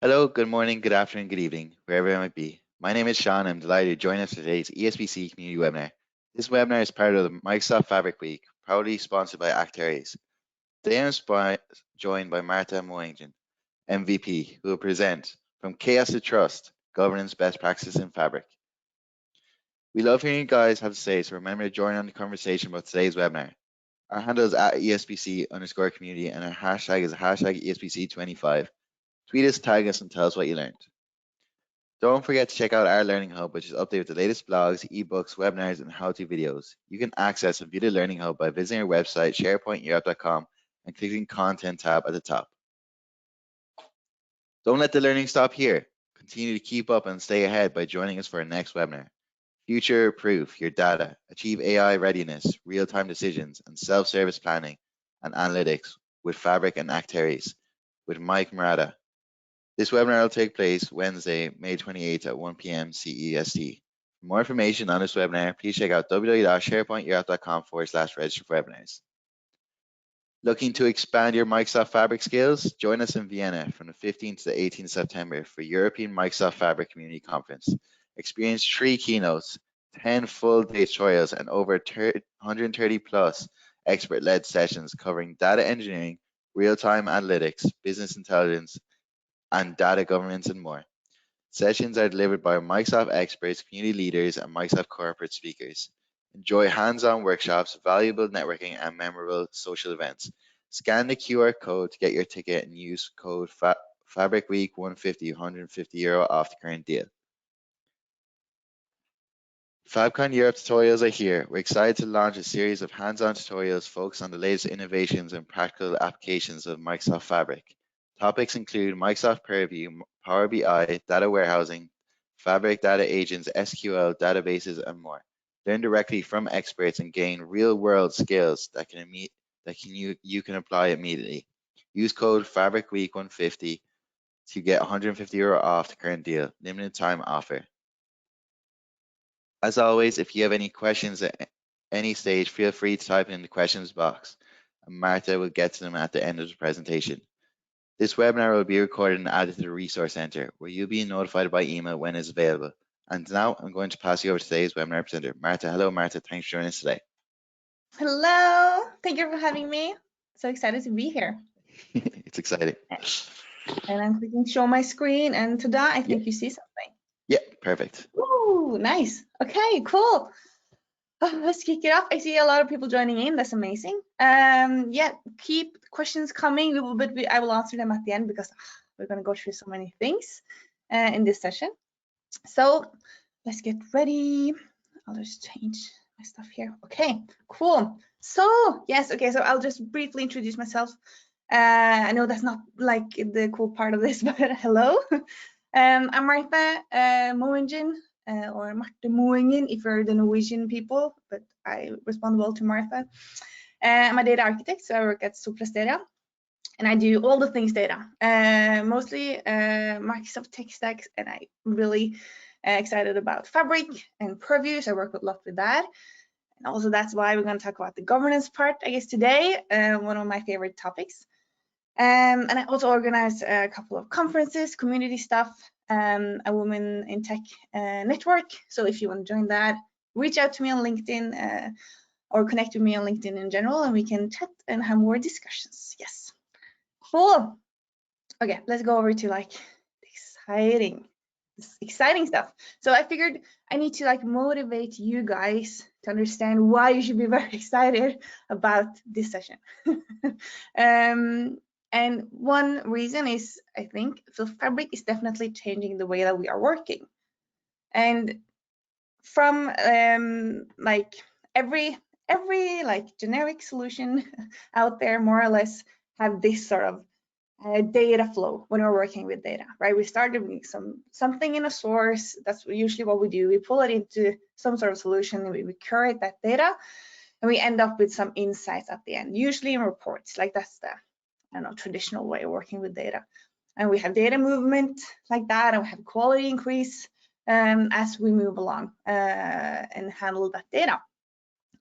Hello, good morning, good afternoon, good evening, wherever I might be. My name is Sean. I'm delighted to join us for today's ESPC community webinar. This webinar is part of the Microsoft Fabric Week, proudly sponsored by Actares. Today I'm joined by Marta Moingen, MVP, who will present From Chaos to Trust, Governance Best Practices in Fabric. We love hearing you guys have to say, so remember to join on the conversation about today's webinar. Our handle is at ESPC_community and our hashtag is hashtag ESPC25. Tweet us, tag us, and tell us what you learned. Don't forget to check out our Learning Hub, which is updated with the latest blogs, ebooks, webinars, and how-to videos. You can access and view the Learning Hub by visiting our website, sharepointeurope.com, and clicking Content tab at the top. Don't let the learning stop here. Continue to keep up and stay ahead by joining us for our next webinar. Future-proof your data. Achieve AI readiness, real-time decisions, and self-service planning and analytics with Fabric and Actares with Mike Murata. This webinar will take place Wednesday, May 28th at 1 p.m. CEST. For more information on this webinar, please check out www.sharepointeurope.com/register for webinars. Looking to expand your Microsoft Fabric skills? Join us in Vienna from the 15th to the 18th September for European Microsoft Fabric Community Conference. Experience 3 keynotes, 10 full-day tutorials, and over 130 plus expert-led sessions covering data engineering, real-time analytics, business intelligence, and data governance and more. Sessions are delivered by Microsoft experts, community leaders, and Microsoft corporate speakers. Enjoy hands-on workshops, valuable networking, and memorable social events. Scan the QR code to get your ticket and use code FABRICWEEK 150, €150 off the current deal. FabCon Europe tutorials are here. We're excited to launch a series of hands-on tutorials focused on the latest innovations and practical applications of Microsoft Fabric. Topics include Microsoft Purview, Power BI, data warehousing, Fabric data agents, SQL databases, and more. Learn directly from experts and gain real-world skills that you can apply immediately. Use code FABRICWEEK150 to get €150 off the current deal. Limited time offer. As always, if you have any questions at any stage, feel free to type in the questions box, and Marta will get to them at the end of the presentation. This webinar will be recorded and added to the Resource Center, where you'll be notified by email when it's available. And now I'm going to pass you over to today's webinar presenter, Marta. Hello, Marta. Thanks for joining us today. Hello. Thank you for having me. So excited to be here. It's exciting. And I'm clicking show my screen, and ta-da, I think you see something. Yeah, perfect. Ooh, nice. Okay, cool. Let's kick it off. I see a lot of people joining in. That's amazing. Yeah, keep questions coming. I will answer them at the end because we're going to go through so many things in this session. So let's get ready. I'll just change my stuff here. Okay, cool. So yes, okay. So I'll just briefly introduce myself. I know that's not like the cool part of this, but hello. I'm Martha Moingen, or Marte Moingen if you're the Norwegian people, but I respond well to Martha. I'm a data architect, so I work at Soprasteria, and I do all the things data, mostly Microsoft tech stacks, and I'm really excited about Fabric and Purview, so I work a lot with that. And also that's why we're going to talk about the governance part, I guess, today, one of my favorite topics. And I also organize a couple of conferences, community stuff, a Women in Tech network. So if you want to join that, reach out to me on LinkedIn or connect with me on LinkedIn in general, and we can chat and have more discussions. Yes, cool. Okay, let's go over to like exciting stuff. So I figured I need to like motivate you guys to understand why you should be very excited about this session. And one reason is, I think, so Fabric is definitely changing the way that we are working. And from like every like generic solution out there, more or less, have this sort of data flow when we're working with data, right? We start with something in a source. That's usually what we do. We pull it into some sort of solution, and we curate that data, and we end up with some insights at the end, usually in reports. Like that's the traditional way of working with data. And we have data movement like that, and we have quality increase as we move along and handle that data.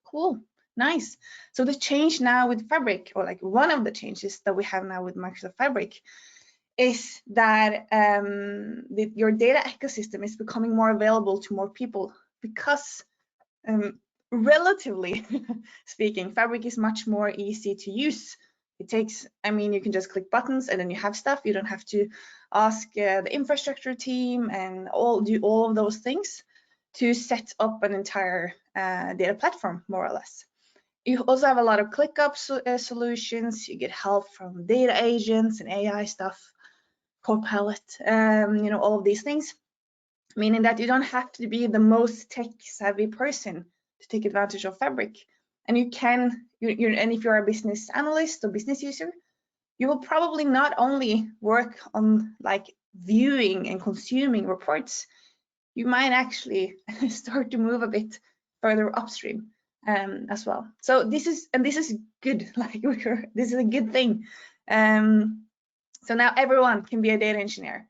Cool, nice. So the change now with Fabric, or like one of the changes that we have now with Microsoft Fabric, is that your data ecosystem is becoming more available to more people because relatively speaking, Fabric is much more easy to use. It takes, I mean, you can just click buttons and then you have stuff. You don't have to ask the infrastructure team and do all of those things to set up an entire data platform, more or less. You also have a lot of ClickUp solutions. You get help from data agents and AI stuff, Copilot, you know, all of these things, meaning that you don't have to be the most tech-savvy person to take advantage of Fabric. And you can, and if you're a business analyst or business user, you will probably not only work on like viewing and consuming reports, you might actually start to move a bit further upstream as well. So this is good. Like this is a good thing. So now everyone can be a data engineer,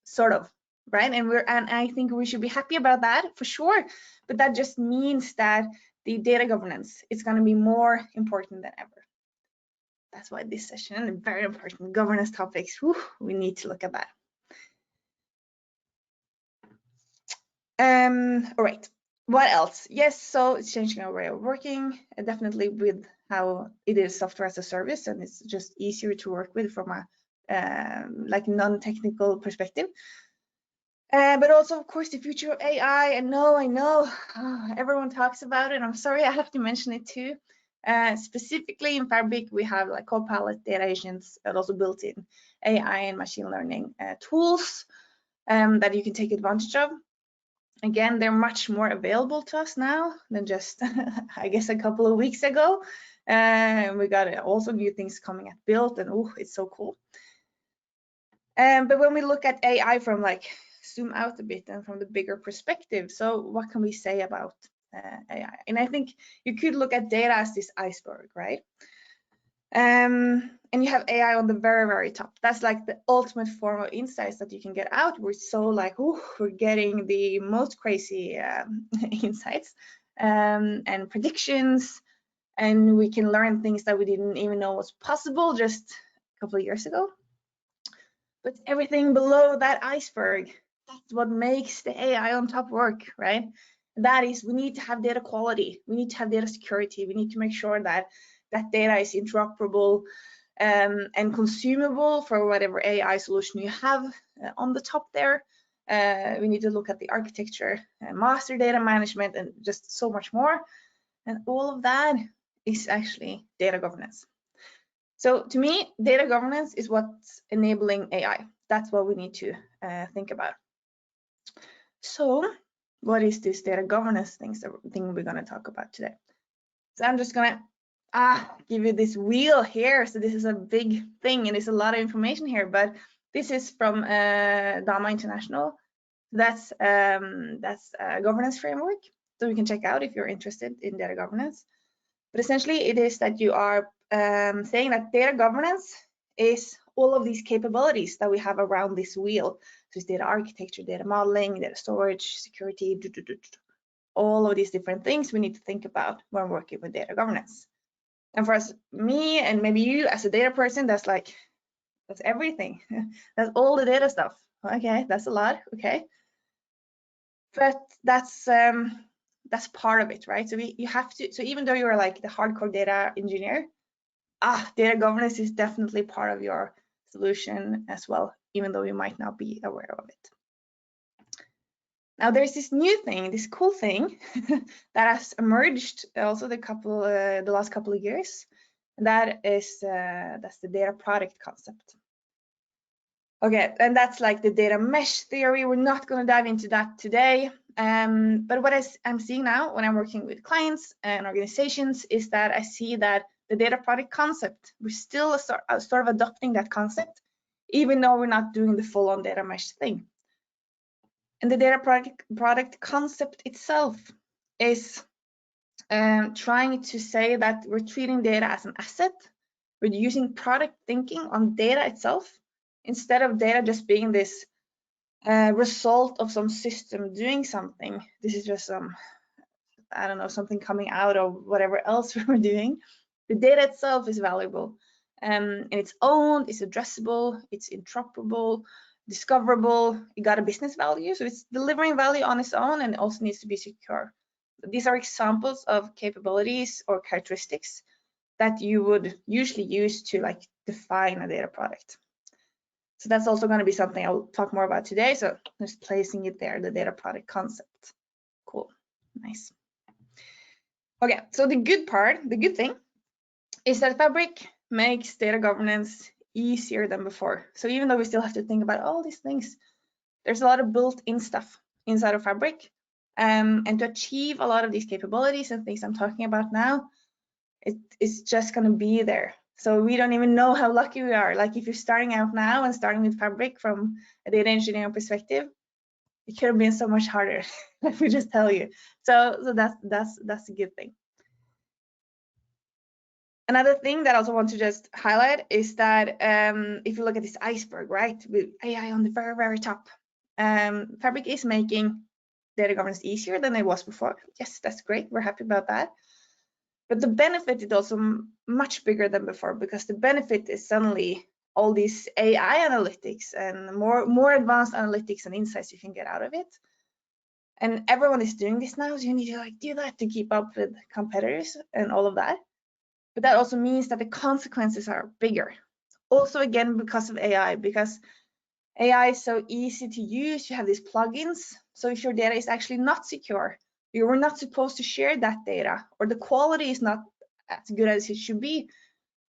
sort of, right? And I think we should be happy about that for sure. But that just means that the data governance is going to be more important than ever. That's why this session is very important. Governance topics, whew, we need to look at that. All right, what else? Yes, so it's changing our way of working, definitely with how it is software as a service, and it's just easier to work with from a like non-technical perspective. But also, of course, the future of AI. I know, everyone talks about it. I'm sorry, I have to mention it too. Specifically in Fabric, we have like Copilot, data agents, and also built-in AI and machine learning tools that you can take advantage of. Again, they're much more available to us now than just, I guess, a couple of weeks ago. We got also new things coming at Build, and oh, it's so cool. But when we look at AI from like zoom out a bit and from the bigger perspective, so what can we say about AI? And I think you could look at data as this iceberg, right? And you have AI on the very, very top. That's like the ultimate form of insights that you can get out. We're so like, oh, we're getting the most crazy insights and predictions, and we can learn things that we didn't even know was possible just a couple of years ago. But everything below that iceberg, that's what makes the AI on top work, right? That is, we need to have data quality. We need to have data security. We need to make sure that that data is interoperable and consumable for whatever AI solution you have on the top there. We need to look at the architecture, master data management, and just so much more. And all of that is actually data governance. So to me, data governance is what's enabling AI. That's what we need to think about. So what is this data governance thing we're going to talk about today? So I'm just going to give you this wheel here. So this is a big thing and there's a lot of information here, but this is from DAMA International. That's a governance framework. So you can check out if you're interested in data governance. But essentially it is that you are saying that data governance is all of these capabilities that we have around this wheel. So it's data architecture, data modeling, data storage, security, all of these different things we need to think about when working with data governance. And for us, me and maybe you as a data person, that's everything. That's all the data stuff. Okay, that's a lot. Okay, but that's part of it, right? So you have to. So even though you're like the hardcore data engineer, data governance is definitely part of your solution as well, even though you might not be aware of it. Now there's this new thing, this cool thing that has emerged also the last couple of years. And that's the data product concept. Okay, and that's like the data mesh theory. We're not going to dive into that today. But what I'm seeing now when I'm working with clients and organizations is that I see that the data product concept, we're still sort of adopting that concept, even though we're not doing the full-on data mesh thing. And the data product concept itself is trying to say that we're treating data as an asset. We're using product thinking on data itself, instead of data just being this result of some system doing something. This is just some, I don't know, something coming out of whatever else we're doing. The data itself is valuable. And it's owned, it's addressable, it's interoperable, discoverable, it got a business value, so it's delivering value on its own, and it also needs to be secure. These are examples of capabilities or characteristics that you would usually use to like define a data product. So that's also going to be something I'll talk more about today. So just placing it there, the data product concept. Cool, nice. Okay, so the good thing is that Fabric makes data governance easier than before. So even though we still have to think about all these things, there's a lot of built-in stuff inside of Fabric. And to achieve a lot of these capabilities and things I'm talking about now, it's just going to be there. So we don't even know how lucky we are. Like if you're starting out now and starting with Fabric from a data engineering perspective, it could have been so much harder. Let me just tell you. So that's a good thing. Another thing that I also want to just highlight is that if you look at this iceberg, right, with AI on the very, very top, Fabric is making data governance easier than it was before. Yes, that's great. We're happy about that. But the benefit is also much bigger than before, because the benefit is suddenly all these AI analytics and more advanced analytics and insights you can get out of it. And everyone is doing this now, so you need to like do that to keep up with competitors and all of that. But that also means that the consequences are bigger. Also, again, because of AI, because AI is so easy to use. You have these plugins. So if your data is actually not secure, you were not supposed to share that data, or the quality is not as good as it should be,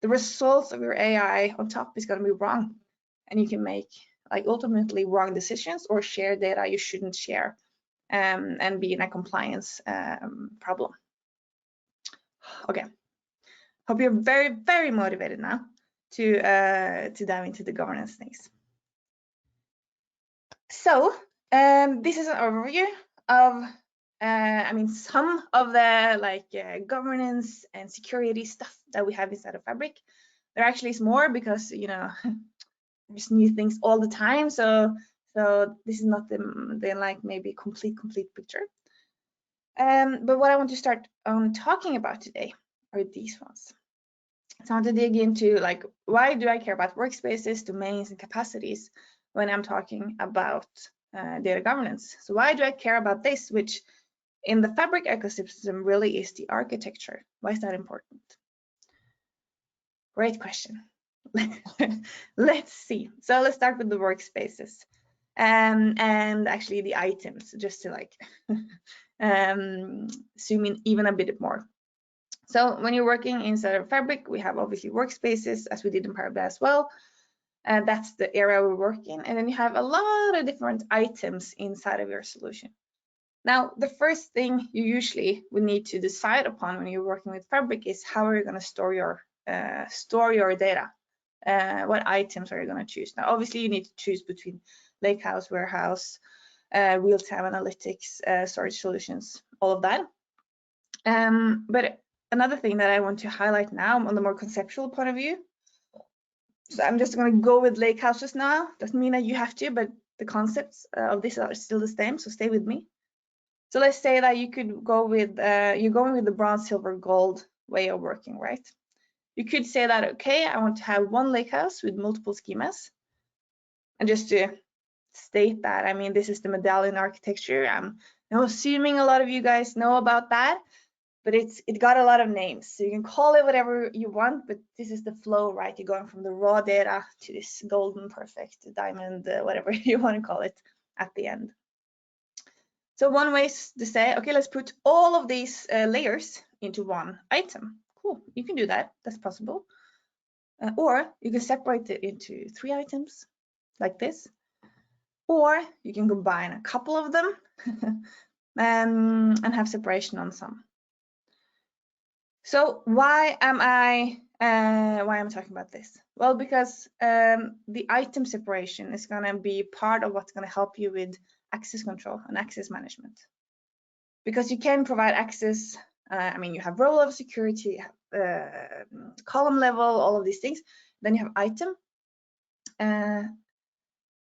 the results of your AI on top is going to be wrong. And you can make like ultimately wrong decisions or share data you shouldn't share, and be in a compliance problem. Okay. Hope you're very, very motivated now to dive into the governance things. So this is an overview of, some of the like governance and security stuff that we have inside of Fabric. There actually is more, because there's new things all the time. So this is not the like maybe complete picture. But what I want to start talking about today are these ones. So I want to dig into like, why do I care about workspaces, domains, and capacities when I'm talking about data governance? So why do I care about this, which in the Fabric ecosystem really is the architecture? Why is that important? Great question. Let's see. So let's start with the workspaces and actually the items, just to like zoom in even a bit more. So when you're working inside of Fabric, we have obviously workspaces, as we did in Power BI as well. And that's the area we work in. And then you have a lot of different items inside of your solution. Now, the first thing you usually would need to decide upon when you're working with Fabric is how are you going to store your data? What items are you going to choose? Now, obviously, you need to choose between lakehouse, warehouse, real-time analytics, storage solutions, all of that. But another thing that I want to highlight now on the more conceptual point of view, so I'm just going to go with lake houses now. Doesn't mean that you have to, but the concepts of this are still the same, so stay with me. So let's say that you could go with, you're going with the bronze, silver, gold way of working, right? You could say that, okay, I want to have one lake house with multiple schemas. And just to state that, I mean, this is the medallion architecture. I'm assuming a lot of you guys know about that, but it got a lot of names. So you can call it whatever you want, but this is the flow, right? You're going from the raw data to this golden, perfect diamond, whatever you want to call it at the end. So one way is to say, okay, let's put all of these layers into one item. Cool, you can do that, that's possible. Or you can separate it into 3 items like this. Or you can combine a couple of them and have separation on some. So why am I talking about this? Well, because the item separation is going to be part of what's going to help you with access control and access management. Because you can provide access, you have row level security, you have column level, all of these things. Then you have item.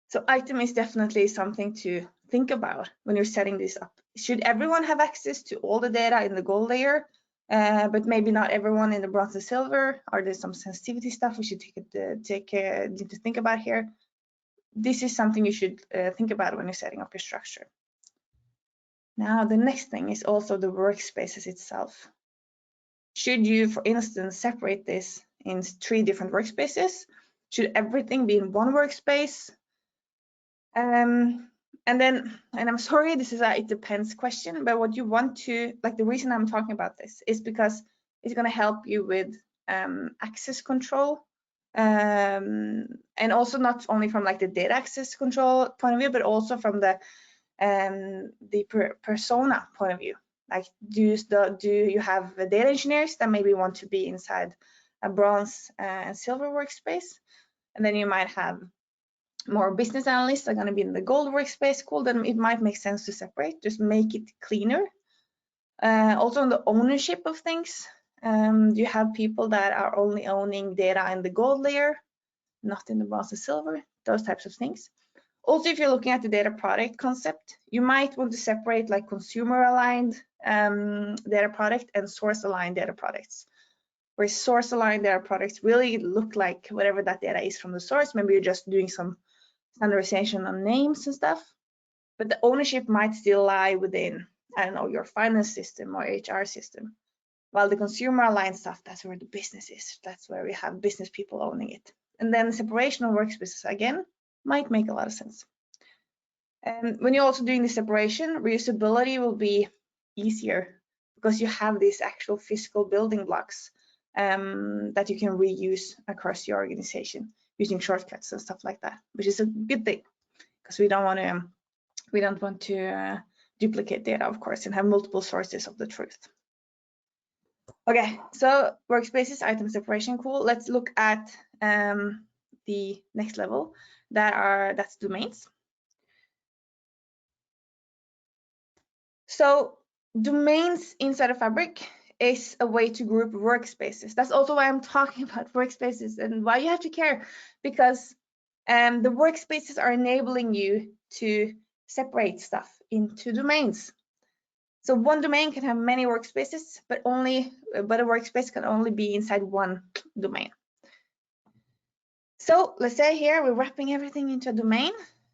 So item is definitely something to think about when you're setting this up. Should everyone have access to all the data in the gold layer? but maybe not everyone in the bronze and silver. Are there some sensitivity stuff we should need to think about here? This is something you should think about when you're setting up your structure. Now, the next thing is also the workspaces itself. Should you, for instance, separate this in 3 different workspaces? Should everything be in one workspace? And I'm sorry, this is a it depends question, but what you want to, like, the reason I'm talking about this is because it's going to help you with access control, and also not only from like the data access control point of view, but also from the persona point of view. Like, do you have data engineers that maybe want to be inside a bronze and silver workspace, and then you might have more business analysts are going to be in the gold workspace? Cool, then it might make sense to separate, just make it cleaner. Also on the ownership of things, you have people that are only owning data in the gold layer, not in the bronze and silver, those types of things. Also, if you're looking at the data product concept, you might want to separate like consumer aligned data product and source aligned data products, where source aligned data products really look like whatever that data is from the source. Maybe you're just doing some standardization on names and stuff, but the ownership might still lie within, I don't know, your finance system or HR system. While the consumer aligned stuff, that's where the business is. That's where we have business people owning it. And then separation of workspaces, again, might make a lot of sense. And when you're also doing the separation, reusability will be easier because you have these actual physical building blocks that you can reuse across your organization using shortcuts and stuff like that, which is a good thing because we don't want to duplicate data, of course, and have multiple sources of the truth. Okay, so workspaces, item separation, cool. Let's look at the next level. That's domains. So domains inside of Fabric is a way to group workspaces. That's also why I'm talking about workspaces and why you have to care, because the workspaces are enabling you to separate stuff into domains. So one domain can have many workspaces, but a workspace can only be inside one domain. So let's say here we're wrapping everything into a domain,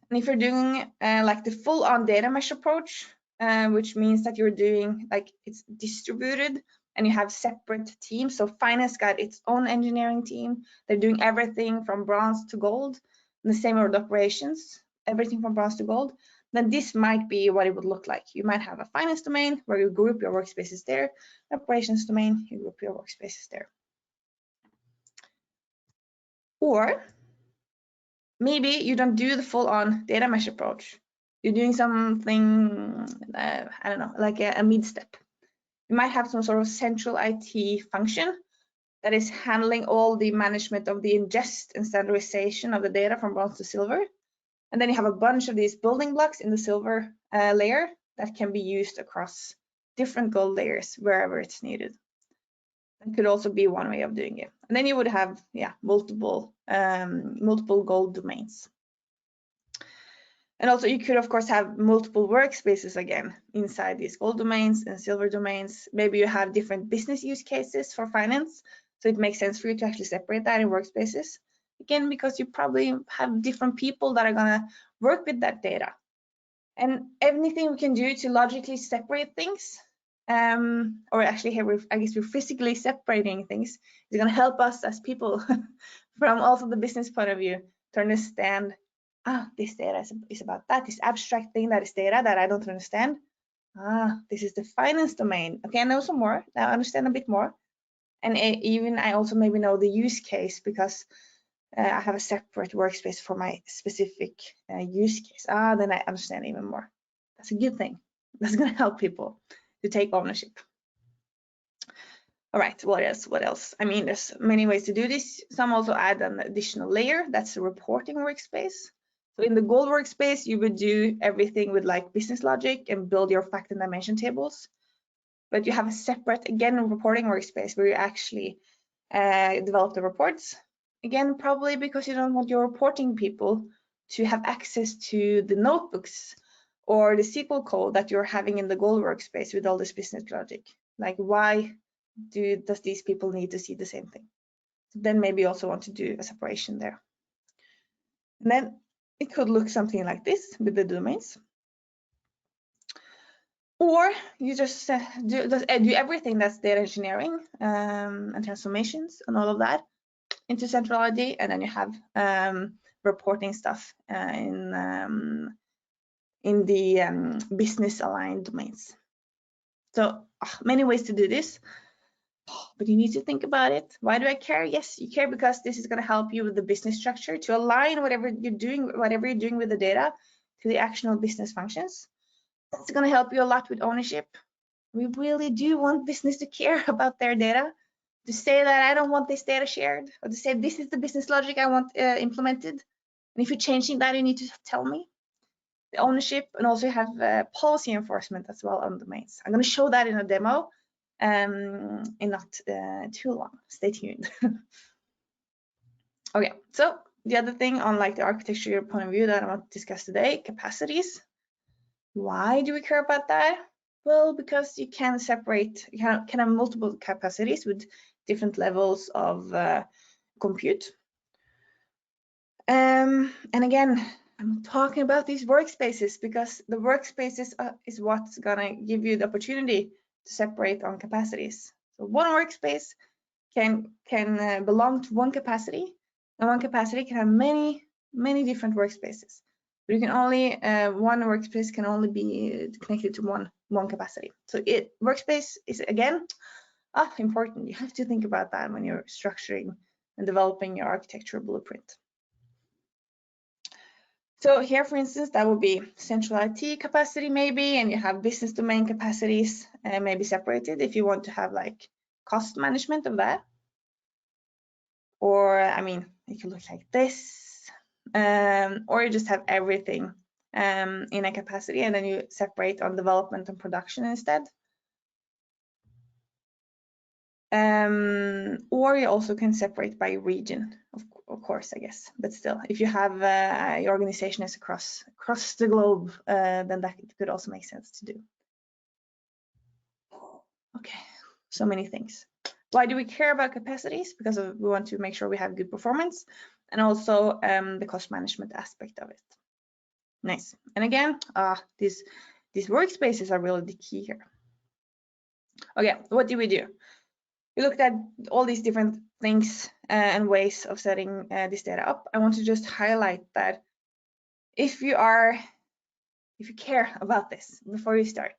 and if you're doing like the full-on data mesh approach, which means that you're doing like it's distributed and you have separate teams. So finance got its own engineering team. They're doing everything from bronze to gold, and the same with operations, everything from bronze to gold. Then this might be what it would look like. You might have a finance domain where you group your workspaces there, operations domain, you group your workspaces there. Or maybe you don't do the full-on data mesh approach. You're doing something, I don't know, like a mid-step. You might have some sort of central IT function that is handling all the management of the ingest and standardization of the data from bronze to silver. And then you have a bunch of these building blocks in the silver layer that can be used across different gold layers wherever it's needed. That could also be one way of doing it. And then you would have, multiple gold domains. And also you could, of course, have multiple workspaces again inside these gold domains and silver domains. Maybe you have different business use cases for finance. So it makes sense for you to actually separate that in workspaces. Again, because you probably have different people that are going to work with that data. And anything we can do to logically separate things, or actually here, I guess we're physically separating things, is going to help us as people from also the business point of view to understand, this data is about that, this abstract thing that is data that I don't understand. This is the finance domain. Okay, I know some more, I understand a bit more. And even I also maybe know the use case because I have a separate workspace for my specific use case. Then I understand even more. That's a good thing. That's going to help people to take ownership. All right, what else? I mean, there's many ways to do this. Some also add an additional layer. That's a reporting workspace. So in the gold workspace, you would do everything with like business logic and build your fact and dimension tables. But you have a separate, again, reporting workspace where you actually develop the reports. Again, probably because you don't want your reporting people to have access to the notebooks or the SQL code that you're having in the gold workspace with all this business logic. Like, why does these people need to see the same thing? Then maybe you also want to do a separation there. And then it could look something like this with the domains. Or you just do everything that's data engineering and transformations and all of that into central ID, and then you have reporting stuff in the business aligned domains. So many ways to do this, but you need to think about it. Why do I care? Yes, you care because this is going to help you with the business structure to align whatever you're doing with the data to the actionable business functions. That's going to help you a lot with ownership. We really do want business to care about their data, to say that I don't want this data shared, or to say this is the business logic I want implemented. And if you're changing that, you need to tell me. The ownership, and also you have policy enforcement as well on domains. I'm going to show that in a demo in not too long. Stay tuned. Okay, so the other thing on like the architecture point of view that I want to discuss today, capacities. Why do we care about that? Well, because you can separate, you can have multiple capacities with different levels of compute. And again, I'm talking about these workspaces because the workspaces is what's gonna give you the opportunity to separate on capacities. So one workspace can belong to one capacity, and one capacity can have many different workspaces. But you can only one workspace can only be connected to one capacity. So workspace is again important. You have to think about that when you're structuring and developing your architecture blueprint. So here, for instance, that would be central IT capacity maybe, and you have business domain capacities maybe separated if you want to have like cost management of that. Or, I mean, it could look like this, or you just have everything in a capacity and then you separate on development and production instead. Or you also can separate by region, of course, I guess. But still, if you have your organization is across the globe, then that could also make sense to do. Okay, so many things. Why do we care about capacities? Because we want to make sure we have good performance, and also the cost management aspect of it. Nice. And again, these workspaces are really the key here. Okay, what do? We looked at all these different things and ways of setting this data up. I want to just highlight that if you care about this before you start,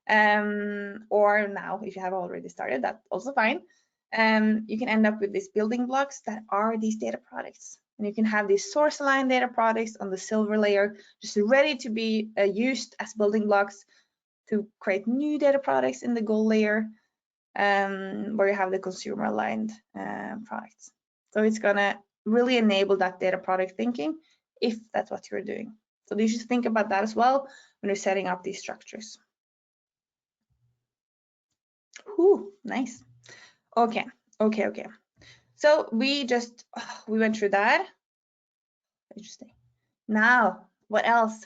or now if you have already started, that's also fine. You can end up with these building blocks that are these data products. And you can have these source aligned data products on the silver layer, just ready to be used as building blocks to create new data products in the gold layer, where you have the consumer aligned products. So it's gonna really enable that data product thinking if that's what you're doing. So you should think about that as well when you're setting up these structures. Ooh, nice. Okay. So we went through that. Interesting. Now, what else?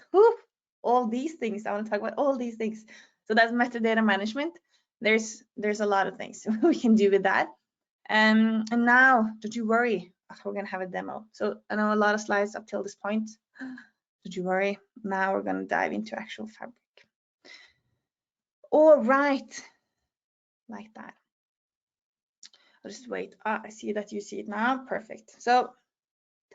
All these things. I want to talk about all these things. So that's metadata management. There's a lot of things we can do with that. And now, don't you worry. We're gonna have a demo. So I know a lot of slides up till this point. Don't you worry. Now we're gonna dive into actual fabric. All right, like that. I'll just wait. I see that you see it now. Perfect. So,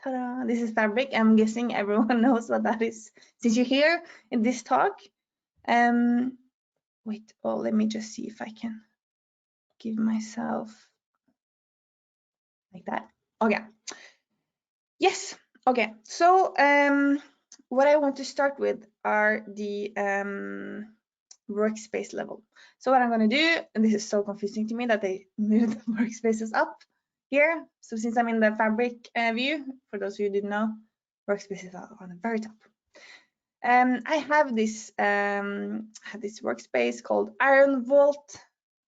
ta-da! This is fabric. I'm guessing everyone knows what that is since you're here in this talk. Wait. Oh, let me just see if I can give myself like that. Okay. Yes. Okay. So, what I want to start with are the workspace level. So what I'm going to do, and this is so confusing to me that they moved the workspaces up here. So since I'm in the fabric view, for those of you who didn't know, workspaces are on the very top. I have this workspace called Iron Vault.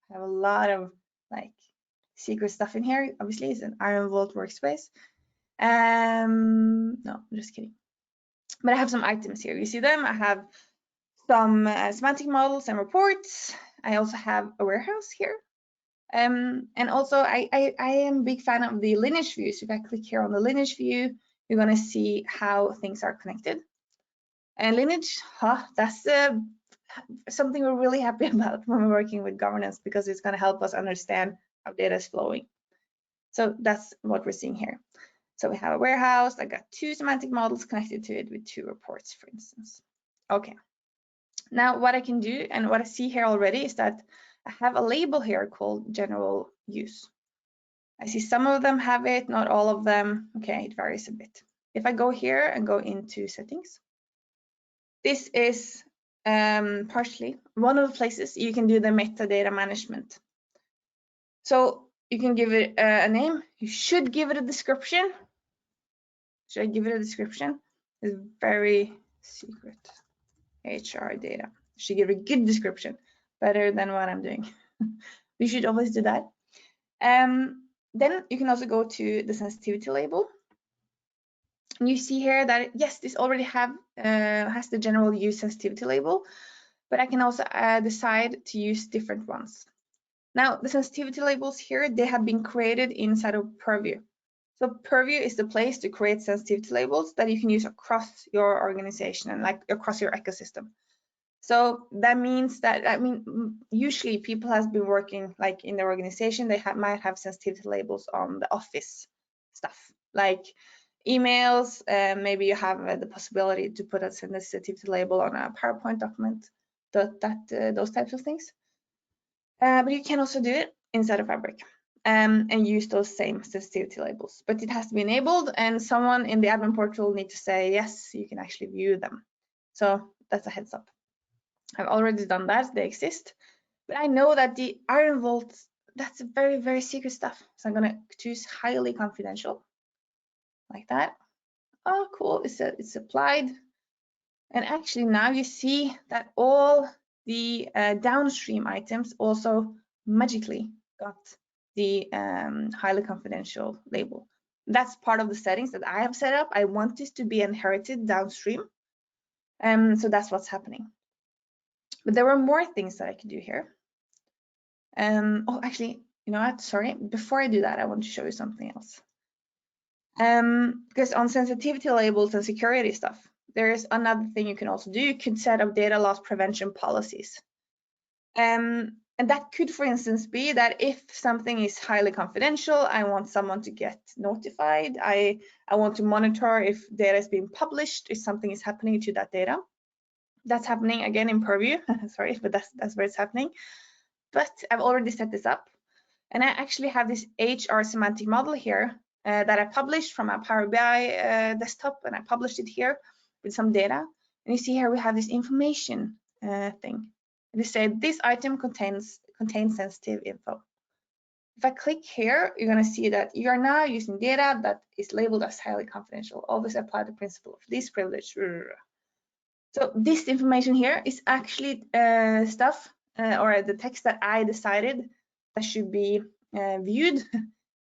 I have a lot of like secret stuff in here. Obviously, it's an Iron Vault workspace. No, I'm just kidding. But I have some items here. You see them? I have some semantic models and reports. I also have a warehouse here. And also, I am a big fan of the lineage view. So if I click here on the lineage view, you're going to see how things are connected. And lineage, that's something we're really happy about when we're working with governance, because it's going to help us understand how data is flowing. So that's what we're seeing here. So we have a warehouse that got 2 semantic models connected to it with 2 reports, for instance. Okay. Now what I can do, and what I see here already, is that I have a label here called general use. I see some of them have it, not all of them. Okay, it varies a bit. If I go here and go into settings, this is partially one of the places you can do the metadata management. So you can give it a name. You should give it a description. Should I give it a description? It's very secret. HR data. Should give a good description, better than what I'm doing. You should always do that. Then you can also go to the sensitivity label. And you see here that yes, this already has the general use sensitivity label, but I can also decide to use different ones. Now the sensitivity labels here, they have been created inside of Purview. So Purview is the place to create sensitivity labels that you can use across your organization and like across your ecosystem. So that means that, I mean, usually people has been working like in their organization, they might have sensitivity labels on the office stuff, like emails, maybe you have the possibility to put a sensitivity label on a PowerPoint document, those types of things. But you can also do it inside of Fabric and use those same sensitivity labels, but it has to be enabled, and someone in the admin portal need to say, yes, you can actually view them. So that's a heads up. I've already done that, they exist, but I know that the Iron Vault, that's very, very secret stuff. So I'm gonna choose highly confidential, like that. Oh, cool, it's applied. And actually now you see that all the downstream items also magically got the highly confidential label. That's part of the settings that I have set up. I want this to be inherited downstream. So that's what's happening. But there were more things that I could do here. Oh, actually, you know what? Sorry. Before I do that, I want to show you something else. Because on sensitivity labels and security stuff, there is another thing you can also do. You could set up data loss prevention policies. And that could, for instance, be that if something is highly confidential, I want someone to get notified. I want to monitor if data is being published, if something is happening to that data. That's happening again in Purview. Sorry, but that's where it's happening. But I've already set this up. And I actually have this HR semantic model here that I published from a Power BI desktop, and I published it here with some data. And you see here we have this information thing. And they say this item contains sensitive info. If I click here, you're going to see that you are now using data that is labeled as highly confidential. Always apply the principle of least privilege. So this information here is actually stuff or the text that I decided that should be viewed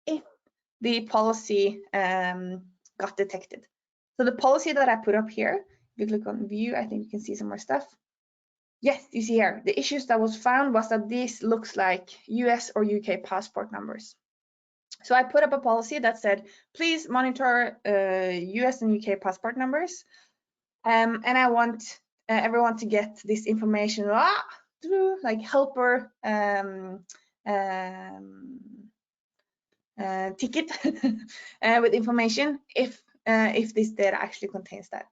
if the policy got detected. So the policy that I put up here, if you click on view, I think you can see some more stuff. Yes, you see here, the issues that was found was that this looks like US or UK passport numbers. So I put up a policy that said, please monitor US and UK passport numbers. And I want everyone to get this information through like helper ticket with information if this data actually contains that.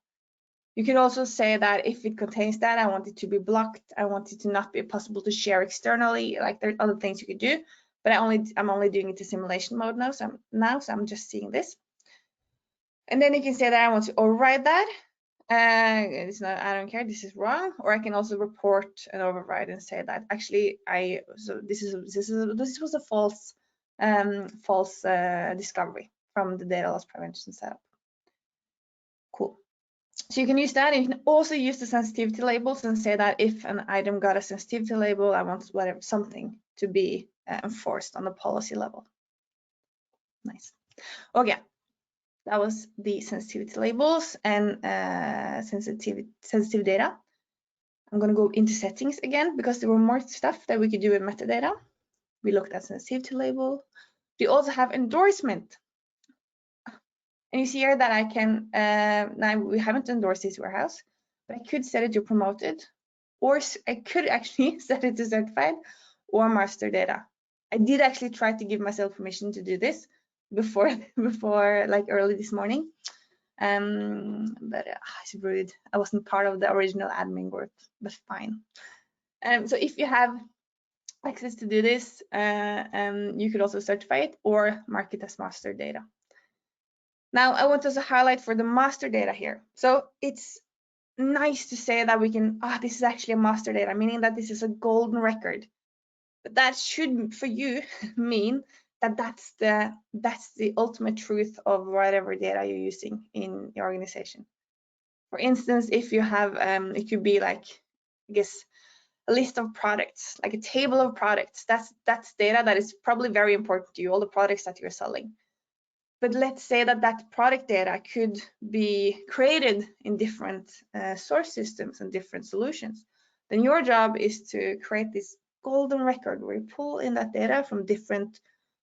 You can also say that if it contains that, I want it to be blocked. I want it to not be possible to share externally. Like there's other things you could do, but I'm only doing it to simulation mode now. So I'm just seeing this. And then you can say that I want to override that. It's not, I don't care, this is wrong. Or I can also report and override and say that actually this was a false discovery from the data loss prevention setup. Cool. So you can use that. And you can also use the sensitivity labels and say that if an item got a sensitivity label, I want something to be enforced on the policy level. Nice. Okay. That was the sensitivity labels and sensitive data. I'm going to go into settings again because there were more stuff that we could do with metadata. We looked at sensitivity label. We also have endorsement. And you see here that I can, now we haven't endorsed this warehouse, but I could set it to promoted, or I could actually set it to certified or master data. I did actually try to give myself permission to do this before like early this morning. But it's rude. I wasn't part of the original admin group, but fine. So if you have access to do this, you could also certify it or mark it as master data. Now, I want to also highlight for the master data here. So it's nice to say that we can, this is actually a master data, meaning that this is a golden record. But that should, for you, mean that that's the ultimate truth of whatever data you're using in your organization. For instance, if you have, it could be like, I guess, a list of products, like a table of products. That's data that is probably very important to you, all the products that you're selling. But let's say that that product data could be created in different source systems and different solutions. Then your job is to create this golden record where you pull in that data from different,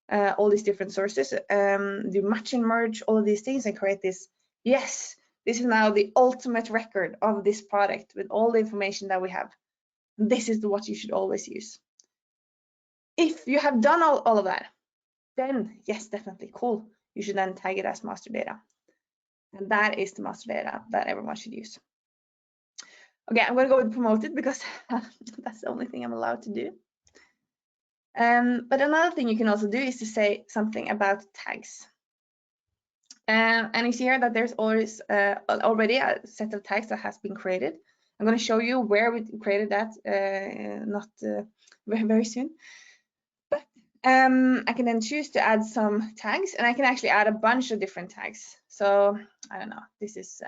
all these different sources, do match and merge all of these things and create this, yes, this is now the ultimate record of this product with all the information that we have. This is what you should always use. If you have done all of that, then yes, definitely, cool. You should then tag it as master data. And that is the master data that everyone should use. Okay, I'm going to go with promoted because that's the only thing I'm allowed to do. But another thing you can also do is to say something about tags. And you see here that there's always already a set of tags that has been created. I'm going to show you where we created that not very soon. But I can then choose to add some tags, and I can actually add a bunch of different tags. So I don't know, this is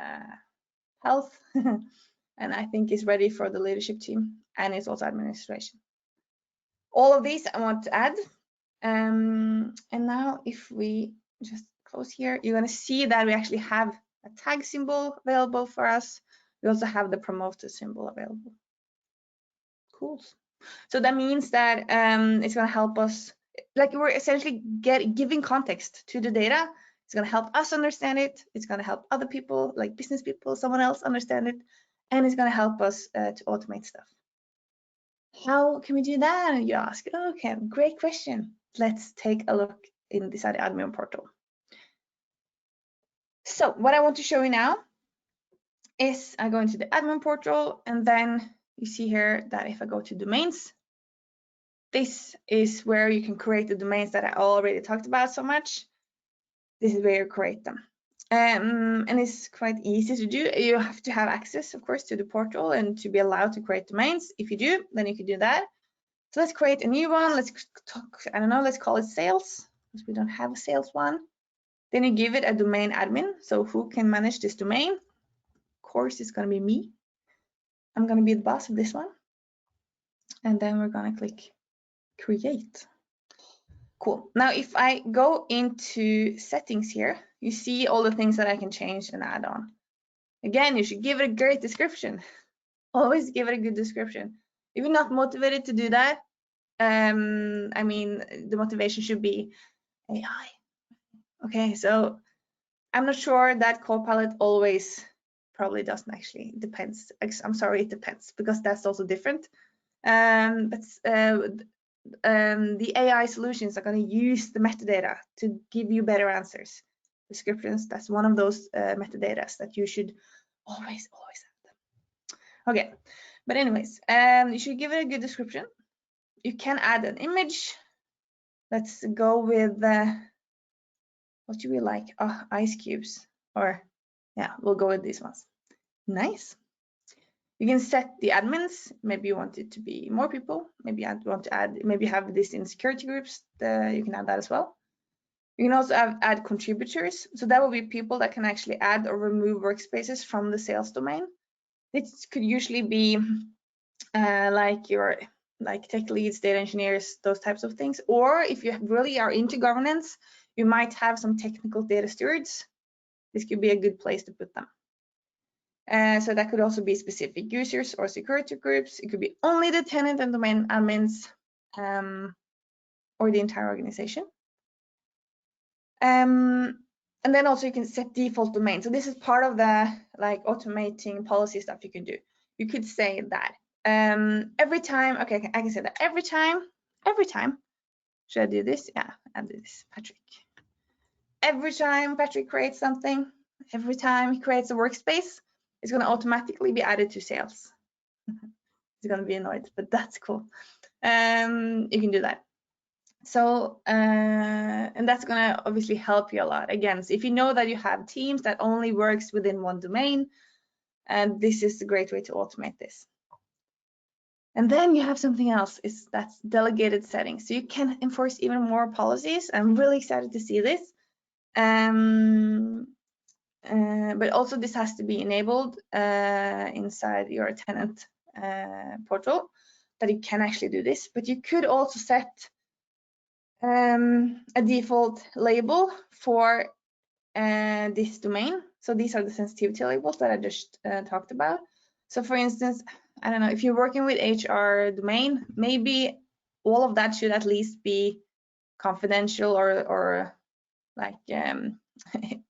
health, and I think is ready for the leadership team, and it's also administration. All of these I want to add. And now if we just close here, you're going to see that we actually have a tag symbol available for us. We also have the promoted symbol available. Cool. So that means that it's going to help us, like we're essentially giving context to the data. It's going to help us understand it. It's going to help other people, like business people, someone else understand it. And it's going to help us to automate stuff. How can we do that? You ask. Okay, great question. Let's take a look in this admin portal. So what I want to show you now is I go into the admin portal, and then you see here that if I go to domains, this is where you can create the domains that I already talked about so much. This is where you create them. And it's quite easy to do. You have to have access, of course, to the portal and to be allowed to create domains. If you do, then you can do that. So let's create a new one. Let's talk, I don't know, let's call it sales, because we don't have a sales one. Then you give it a domain admin. So who can manage this domain? Of course, it's going to be me. I'm going to be the boss of this one. And then we're going to click create. Cool. Now, if I go into settings here, you see all the things that I can change and add on. Again, you should give it a great description. Always give it a good description. If you're not motivated to do that, I mean, the motivation should be AI. Okay, so I'm not sure that Copilot always probably doesn't actually. It depends. I'm sorry, it depends, because that's also different. But the AI solutions are going to use the metadata to give you better answers. Descriptions, that's one of those metadatas that you should always have them. Okay, but anyways, you should give it a good description. You can add an image. Let's go with what do we like? Oh, ice cubes, or yeah, we'll go with these ones. Nice. You can set the admins. Maybe you want it to be more people. Maybe you want to add, maybe have this in security groups. You can add that as well. You can also add contributors. So that will be people that can actually add or remove workspaces from the sales domain. This could usually be like your tech leads, data engineers, those types of things. Or if you really are into governance, you might have some technical data stewards. This could be a good place to put them. So that could also be specific users or security groups. It could be only the tenant and domain admins. or the entire organization. And then also you can set default domain. So this is part of the like automating policy stuff you can do. You could say that every time, okay, I can say that every time, should I do this? Yeah, I'll do this, Patrick. Every time Patrick creates something, every time he creates a workspace, it's going to automatically be added to sales. He's going to be annoyed, but that's cool. You can do that. So, and that's going to obviously help you a lot. Again, so if you know that you have teams that only works within one domain, and this is a great way to automate this. And then you have something else, that's delegated settings. So you can enforce even more policies. I'm really excited to see this. But also this has to be enabled inside your tenant portal, that you can actually do this. But you could also set a default label for this domain. So these are the sensitivity labels that I just talked about. So for instance, I don't know, if you're working with HR domain, maybe all of that should at least be confidential or like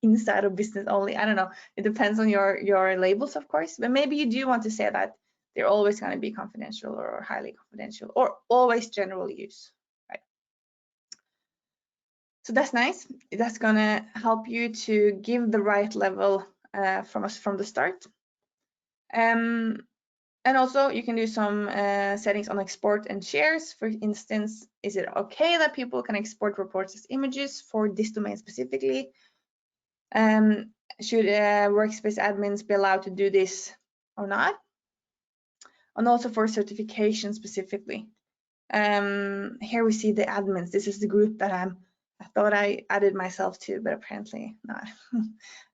inside of business only. I don't know. It depends on your labels, of course, but maybe you do want to say that they're always going to be confidential or highly confidential or always general use, right? So that's nice. That's going to help you to give the right level from the start. And also you can do some settings on export and shares. For instance, is it okay that people can export reports as images for this domain specifically? Should workspace admins be allowed to do this or not? And also for certification specifically. Here we see the admins. This is the group that I thought I added myself to, but apparently not.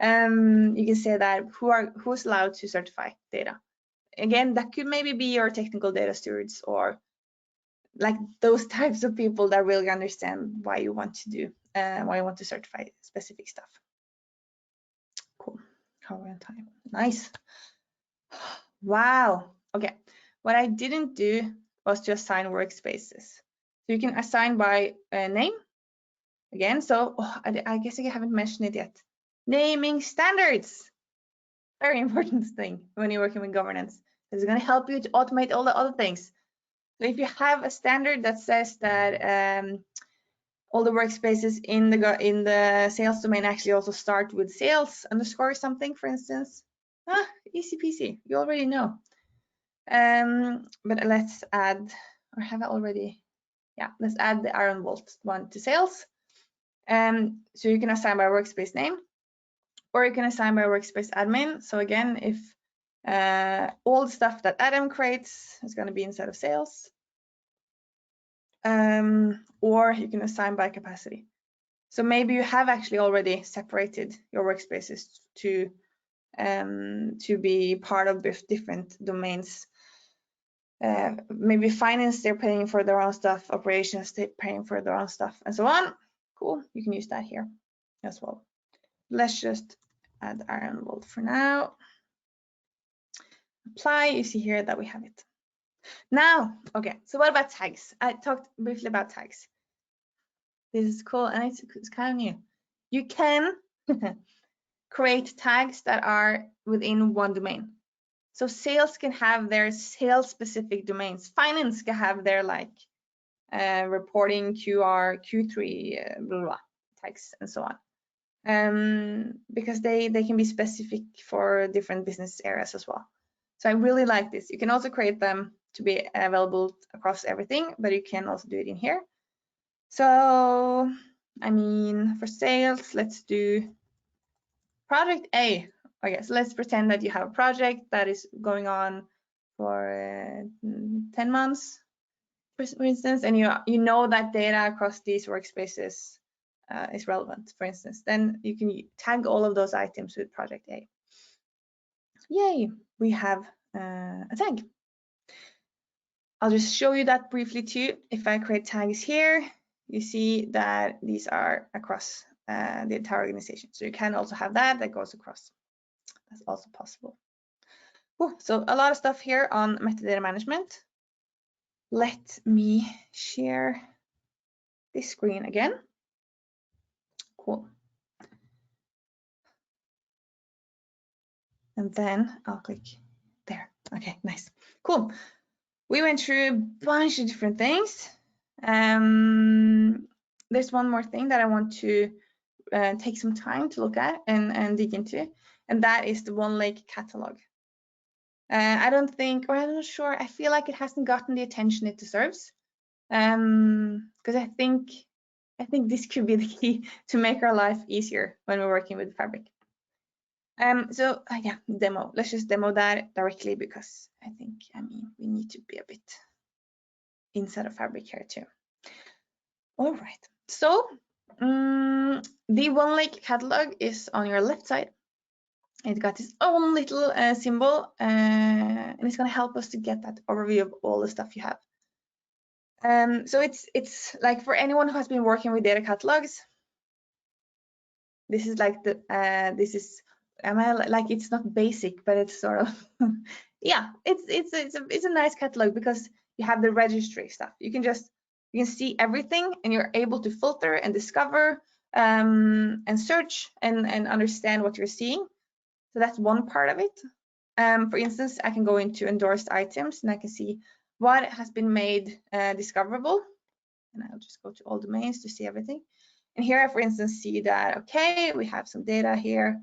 You can say that who's allowed to certify data. Again, that could maybe be your technical data stewards or like those types of people that really understand why you want to do, why you want to certify specific stuff. Cool. How are we on time? Nice. Wow. Okay. What I didn't do was to assign workspaces. So you can assign by name again. So I guess I haven't mentioned it yet. Naming standards. Very important thing when you're working with governance. It's going to help you to automate all the other things. So if you have a standard that says that all the workspaces in the sales domain actually also start with sales underscore something, for instance, easy peasy, you already know. But let's add, or have I already? Yeah, let's add the Iron Vault one to sales. So you can assign by workspace name, or you can assign by workspace admin. So again, if all the stuff that Adam creates is going to be inside of sales, or you can assign by capacity. So maybe you have actually already separated your workspaces to be part of different domains. Maybe finance, they're paying for their own stuff, operations, they're paying for their own stuff, and so on. Cool, you can use that here as well. Let's just add Iron Vault for now. Apply, you see here that we have it. Now, okay, so what about tags? I talked briefly about tags. This is cool, and it's kind of new. You can create tags that are within one domain. So sales can have their sales-specific domains. Finance can have their like reporting, QR, Q3, blah, blah, tags, and so on. Because they can be specific for different business areas as well. So I really like this. You can also create them to be available across everything, but you can also do it in here. So, I mean, for sales, let's do project A. Okay, so let's pretend that you have a project that is going on for 10 months, for instance, and you know that data across these workspaces is relevant, for instance. Then you can tag all of those items with project A. Yay, we have a tag. I'll just show you that briefly too. If I create tags here, you see that these are across the entire organization. So you can also have that goes across. That's also possible. Ooh, so a lot of stuff here on metadata management. Let me share this screen again. Cool. And then I'll click there. Okay, nice. Cool. We went through a bunch of different things. There's one more thing that I want to take some time to look at and dig into, and that is the OneLake catalog. I don't think, or I'm not sure, I feel like it hasn't gotten the attention it deserves, because I think this could be the key to make our life easier when we're working with Fabric. So yeah, demo. Let's just demo that directly, because I mean, we need to be a bit inside of Fabric here too. All right. So the OneLake catalog is on your left side. It got its own little symbol, and it's going to help us to get that overview of all the stuff you have. So it's like, for anyone who has been working with data catalogs, this is like the like, it's not basic, but it's sort of yeah, it's a nice catalog, because you have the registry stuff. You can see everything, and you're able to filter and discover and search and understand what you're seeing. So that's one part of it. For instance, I can go into endorsed items, and I can see what has been made discoverable, and I'll just go to all domains to see everything. And here I, for instance, see that, okay, we have some data here,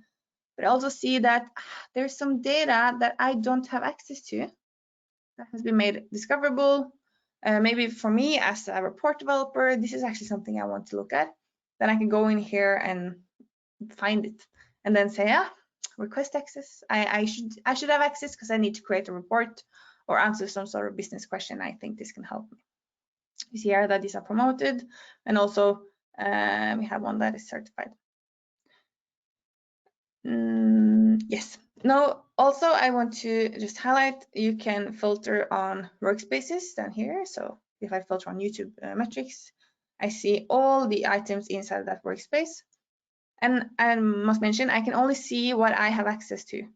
but I also see that there's some data that I don't have access to that has been made discoverable. Maybe for me as a report developer, this is actually something I want to look at. Then I can go in here and find it, and then say, request access. I should have access because I need to create a report or answer some sort of business question. I think this can help me. You see here that these are promoted, and also we have one that is certified. Yes. Now, also I want to just highlight, you can filter on workspaces down here. So if I filter on YouTube metrics, I see all the items inside of that workspace. And I must mention, I can only see what I have access to.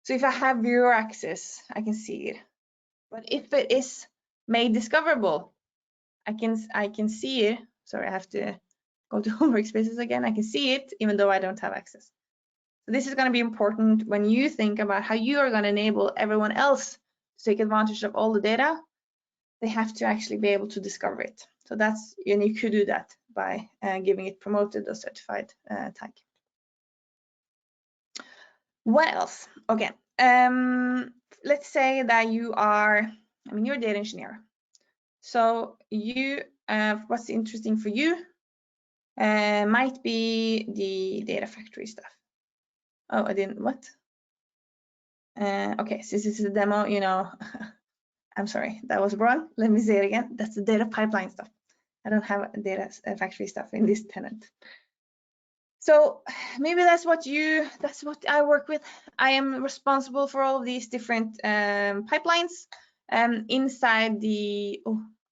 So if I have viewer access, I can see it. But if it is made discoverable, I can see it. Sorry, I have to go to home workspaces again. I can see it even though I don't have access. So this is going to be important when you think about how you are going to enable everyone else to take advantage of all the data. They have to actually be able to discover it. So that's, and you could do that by giving it promoted or certified tag. What else? Okay, let's say that you are, you're a data engineer. So you, what's interesting for you might be the data factory stuff. Oh, I didn't, what? Okay, so this is a demo, I'm sorry, that was wrong. Let me say it again. That's the data pipeline stuff. I don't have data factory stuff in this tenant. So maybe that's what I work with. I am responsible for all of these different pipelines inside the,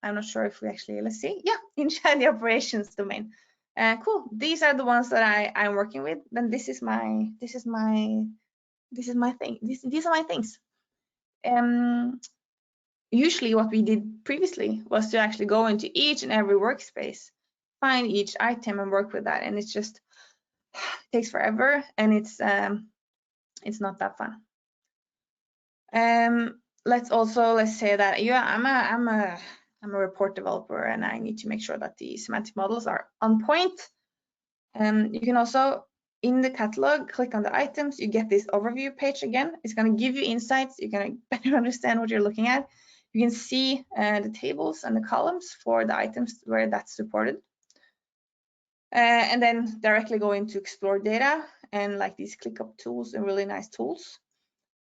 I'm not sure if we actually, let's see. Yeah, inside the operations domain. Cool. These are the ones that I'm working with. Then this is my thing. These are my things. Usually what we did previously was to actually go into each and every workspace, find each item and work with that. And it's just, it takes forever, and it's not that fun. Let's say that, yeah, I'm a report developer, and I need to make sure that the semantic models are on point. You can also, in the catalog, click on the items, you get this overview page again. It's going to give you insights. You're going to better understand what you're looking at. You can see the tables and the columns for the items where that's supported. And then directly go into explore data and like these ClickUp tools and really nice tools.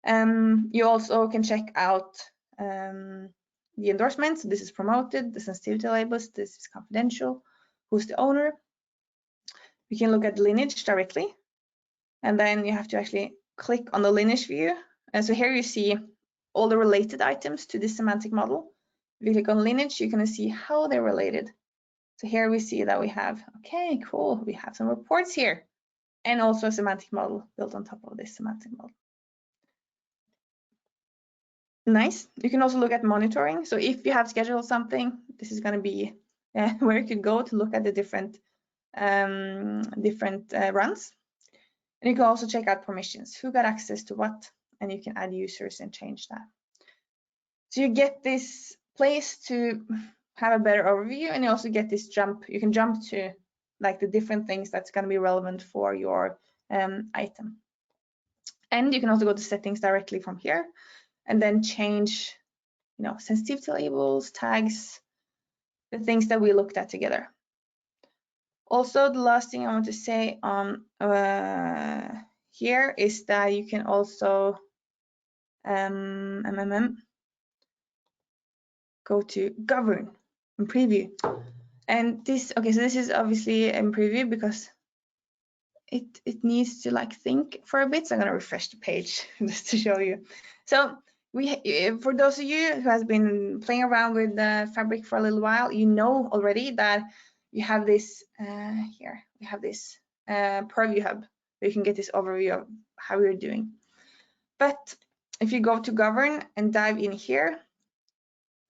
You also can check out the endorsements. This is promoted, the sensitivity labels, this is confidential, who's the owner. You can look at lineage directly, and then you have to actually click on the lineage view. And so here you see all the related items to this semantic model. If you click on lineage, you're going to see how they're related. So here we see that we have, okay, cool, we have some reports here, and also a semantic model built on top of this semantic model. Nice. You can also look at monitoring. So if you have scheduled something, this is going to be where you could go to look at the different runs. And you can also check out permissions, who got access to what, and you can add users and change that. So you get this place to have a better overview, and you also get this jump. You can jump to like the different things that's going to be relevant for your item. And you can also go to settings directly from here and then change, you know, sensitivity labels, tags, the things that we looked at together. Also, the last thing I want to say on here is that you can also go to govern and preview. And this, okay, so this is obviously in preview because it needs to like think for a bit. So I'm gonna refresh the page just to show you. So for those of you who has been playing around with Fabric for a little while, you know already that you have this here. We have this Purview Hub where you can get this overview of how you're doing. But if you go to govern and dive in here,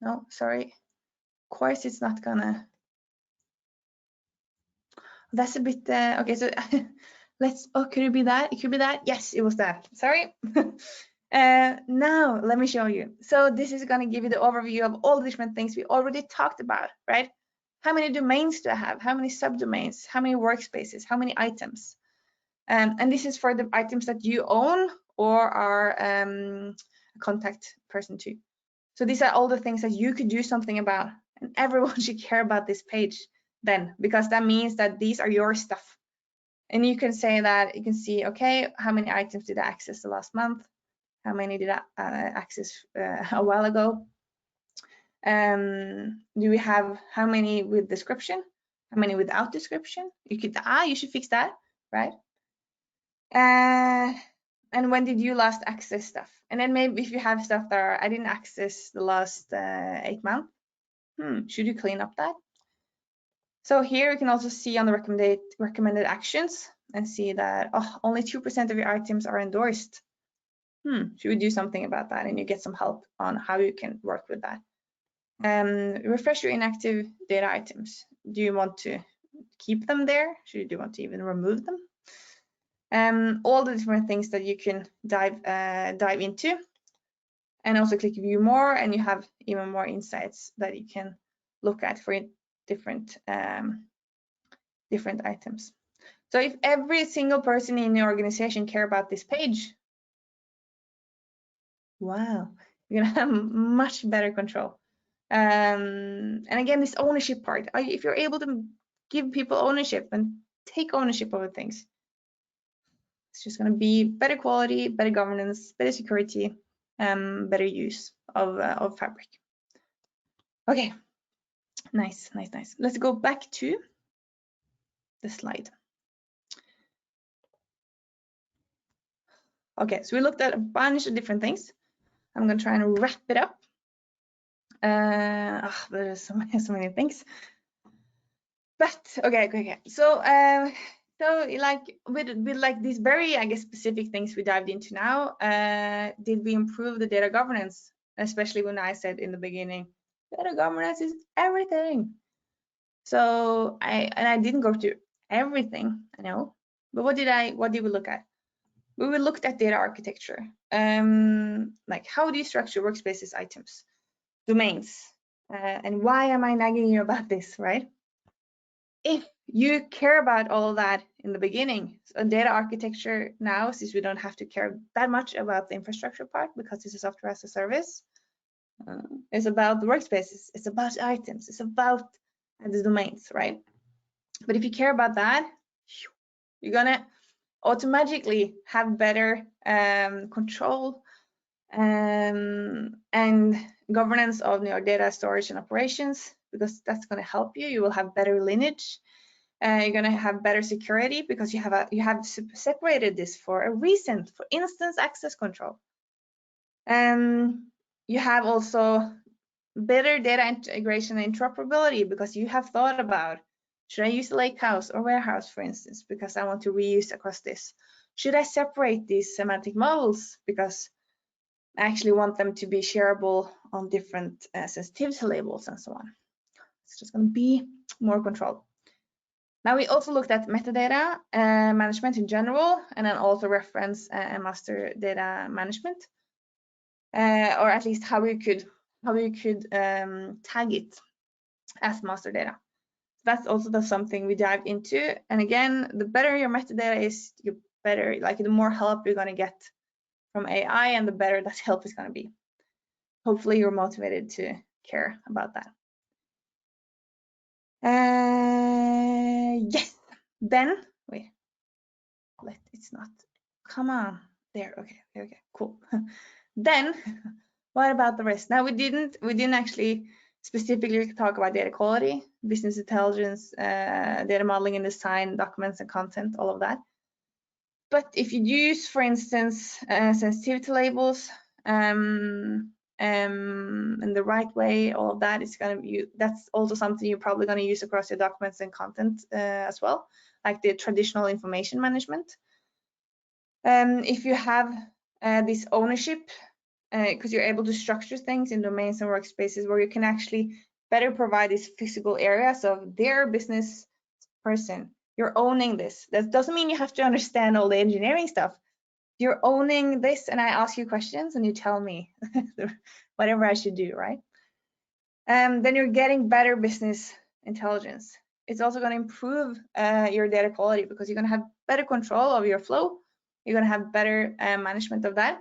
no, sorry, of course it's not gonna. That's a bit okay. So let's. Oh, could it be that? It could be that. Yes, it was that. Sorry. Now let me show you. So this is going to give you the overview of all the different things we already talked about, right? How many domains do I have? How many subdomains? How many workspaces? How many items? And this is for the items that you own or are a contact person to. So these are all the things that you could do something about, and everyone should care about this page then, because that means that these are your stuff. And you can say that, you can see, okay, how many items did I access the last month? How many did I access a while ago? Do we have how many with description? How many without description? You could, you should fix that, right? And when did you last access stuff? And then maybe if you have stuff that are, I didn't access the last 8 months, should you clean up that? So here you can also see on the recommended actions and see that only 2% of your items are endorsed. Should we do something about that? And you get some help on how you can work with that. Refresh your inactive data items. Do you want to keep them there? Do you want to even remove them? All the different things that you can dive into, and also click view more, and you have even more insights that you can look at for different items. So if every single person in your organization care about this page, wow, you're gonna have much better control. And again, this ownership part, if you're able to give people ownership and take ownership over things, it's just going to be better quality, better governance, better security, better use of Fabric. Okay, nice. Let's go back to the slide. Okay, so we looked at a bunch of different things. I'm going to try and wrap it up. There's so many things. But okay. So like with like these very, I guess, specific things we dived into now, did we improve the data governance? Especially when I said in the beginning, data governance is everything. So I didn't go to everything, I know, but what did we look at? We looked at data architecture, like how do you structure workspaces, items, domains, and why am I nagging you about this, right? If you care about all of that in the beginning, so data architecture now, since we don't have to care that much about the infrastructure part because this is software as a service, it's about the workspaces, it's about items, it's about the domains, right? But if you care about that, you're gonna automatically have better control and governance of your data storage and operations, because that's going to help you. You will have better lineage. You're going to have better security because you have separated this for a reason, for instance access control. You have also better data integration and interoperability because you have thought about, should I use a lakehouse or warehouse, for instance, because I want to reuse across this? Should I separate these semantic models because I actually want them to be shareable on different sensitivity labels and so on? It's just going to be more control. Now we also looked at metadata management in general, and then also reference and master data management, or at least how you could tag it as master data. That's also something we dived into. And again, the better your metadata is, the more help you're going to get from AI, and the better that help is going to be. Hopefully you're motivated to care about that. Yes. Then wait, it's not. Come on, there. Okay, cool. Then what about the rest? Now we didn't actually specifically talk about data quality, business intelligence, data modeling and design, documents and content, all of that. But if you use, for instance, sensitivity labels in the right way, all of that is going to that's also something you're probably going to use across your documents and content as well, like the traditional information management. If you have this ownership, because you're able to structure things in domains and workspaces where you can actually better provide these physical areas of their business person. You're owning this. That doesn't mean you have to understand all the engineering stuff. You're owning this, and I ask you questions and you tell me whatever I should do, right? Then you're getting better business intelligence. It's also going to improve your data quality because you're going to have better control of your flow. You're going to have better management of that.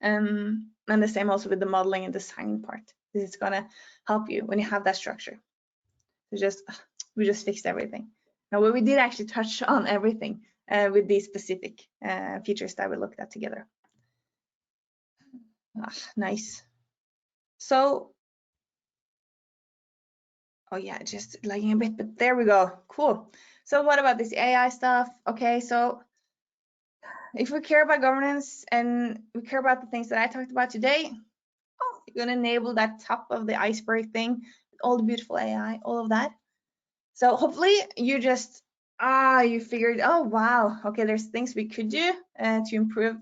And the same also with the modeling and design part. This is going to help you when you have that structure. So we just fixed everything. Now, we did actually touch on everything with these specific features that we looked at together. Nice. So, oh yeah, just lagging a bit, but there we go. Cool. So what about this AI stuff? Okay, so if we care about governance and we care about the things that I talked about today, you're gonna enable that top of the iceberg thing, all the beautiful AI, all of that. So hopefully you just you figured, oh wow, okay, there's things we could do to improve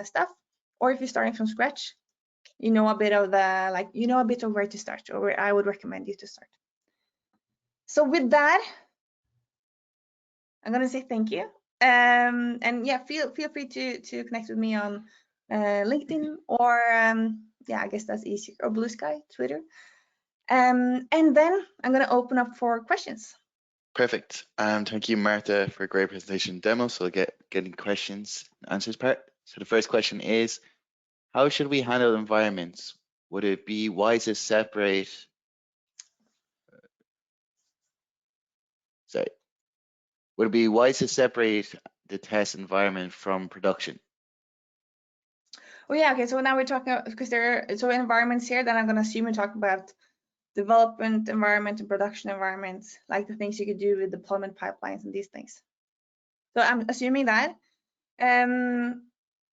stuff. Or if you're starting from scratch, you know a bit of where to start, or where I would recommend you to start. So with that, I'm gonna say thank you. And yeah, feel free to connect with me on LinkedIn or yeah, I guess that's easier, or BlueSky, Twitter. And then I'm gonna open up for questions. Perfect. Thank you, Martha, for a great presentation demo. So we'll getting questions and answers part. So the first question is, how should we handle environments? Would it be wise to separate? Would it be wise to separate the test environment from production? Oh yeah, okay. So now we're talking because there are so environments here. Then I'm gonna assume we talk about development environment and production environments, like the things you could do with deployment pipelines and these things. So I'm assuming that. And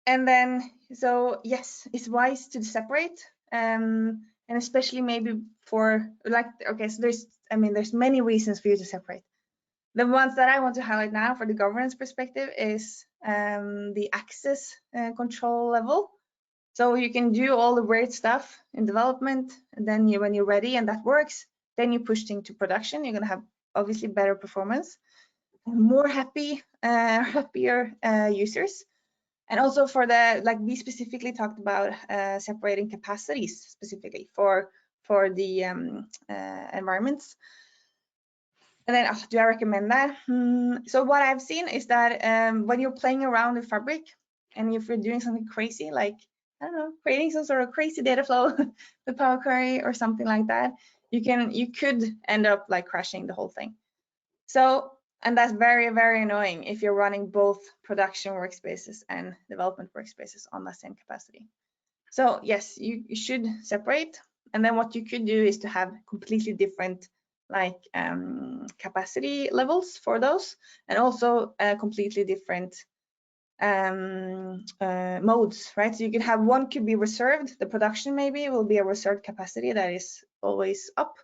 then, so yes, it's wise to separate, and especially maybe for like, okay, so there's many reasons for you to separate. The ones that I want to highlight now for the governance perspective is the access control level. So you can do all the weird stuff in development, and then when you're ready and that works, then you push things to production. You're gonna have obviously better performance, more happier users. And also for the, like we specifically talked about separating capacities specifically for the environments. And then do I recommend that? So what I've seen is that when you're playing around with Fabric, and if you're doing something crazy, like, I don't know, creating some sort of crazy data flow with Power Query or something like that, you could end up like crashing the whole thing. So, and that's very, very annoying if you're running both production workspaces and development workspaces on the same capacity. So yes, you should separate. And then what you could do is to have completely different like capacity levels for those, and also completely different modes, right? So you can have one could be reserved. The production maybe will be a reserved capacity that is always up.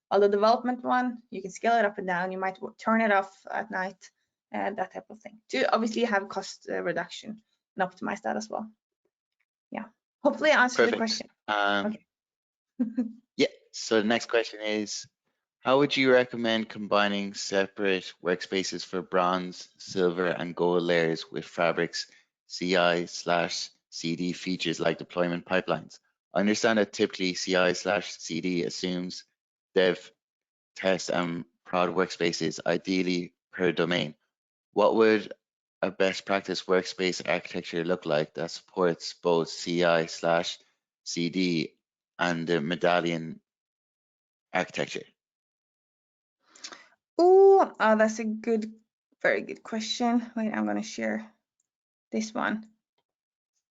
While the development one, you can scale it up and down. You might turn it off at night, and that type of thing, to obviously have cost reduction and optimize that as well. Yeah, hopefully I answered the question. Okay. Yeah, so the next question is, How would you recommend combining separate workspaces for bronze, silver, and gold layers with Fabric's CI/CD features like deployment pipelines? I understand that typically CI/CD assumes dev, test, and prod workspaces, ideally per domain. What would a best practice workspace architecture look like that supports both CI/CD and the medallion architecture? Oh, that's a very good question. Wait, I'm gonna share this one.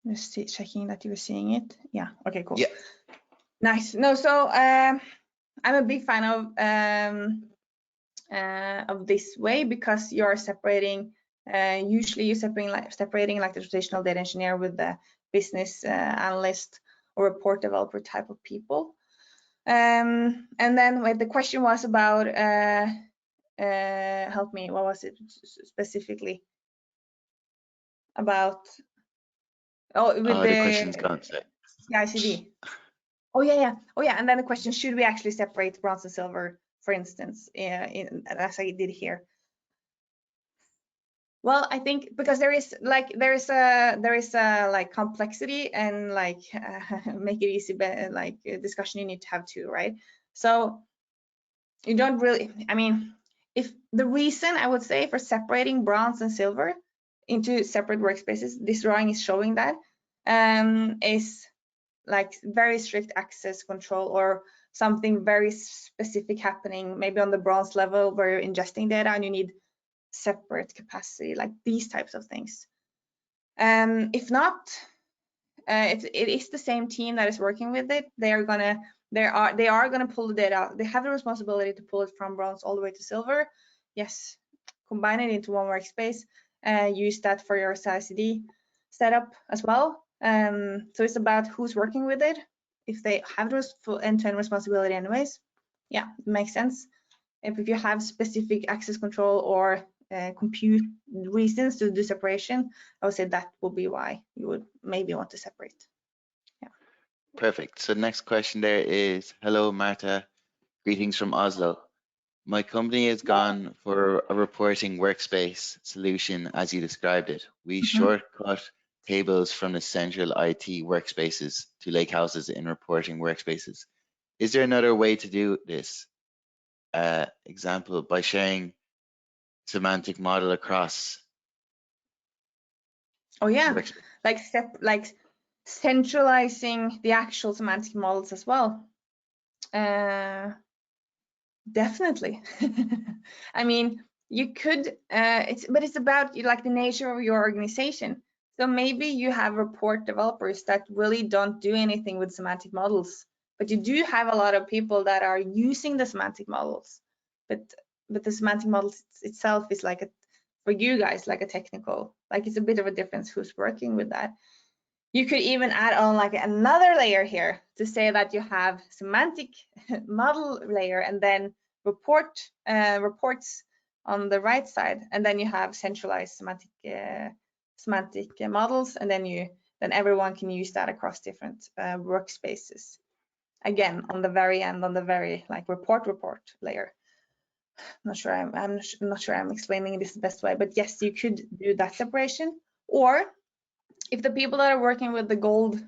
Just checking that you were seeing it. Yeah. Okay. Cool. Yeah. Nice. No. So I'm a big fan of this way because you're separating. Usually, you're separating like the traditional data engineer with the business analyst or report developer type of people. And then the question was about help me, what was it specifically about? Oh, with The question's gone. CI/CD. Oh yeah. And then the question: should we actually separate bronze and silver, for instance, as I did here? Well, I think because there is a like complexity and like make it easy, but like discussion you need to have too, right? So you don't really. I mean, if the reason I would say for separating bronze and silver into separate workspaces, this drawing is showing that, is like very strict access control or something very specific happening maybe on the bronze level where you're ingesting data and you need separate capacity, like these types of things. If not, it is the same team that is working with it. They are gonna pull the data. They have the responsibility to pull it from bronze all the way to silver. Yes, combine it into one workspace. Use that for your CI/CD setup as well. So it's about who's working with it. If they have the full end-to-end responsibility anyways, yeah, it makes sense. If you have specific access control or compute reasons to do separation, I would say that will be why you would maybe want to separate. Yeah. Perfect. So next question there is, hello, Marta. Greetings from Oslo. My company has gone for a reporting workspace solution as you described it. We shortcut tables from the central IT workspaces to lakehouses in reporting workspaces. Is there another way to do this? Example, by sharing semantic model across. Oh yeah, like centralizing the actual semantic models as well. Definitely. I mean, you could, but it's about like the nature of your organization. So maybe you have report developers that really don't do anything with semantic models, but you do have a lot of people that are using the semantic models. But the semantic model itself is like for you guys, like a technical, like it's a bit of a difference who's working with that. You could even add on like another layer here to say that you have semantic model layer and then reports on the right side, and then you have centralized semantic models, and then everyone can use that across different workspaces. Again, on the very end, on the very like report layer. I'm not sure I'm explaining this the best way, but yes, you could do that separation. Or if the people that are working with the gold,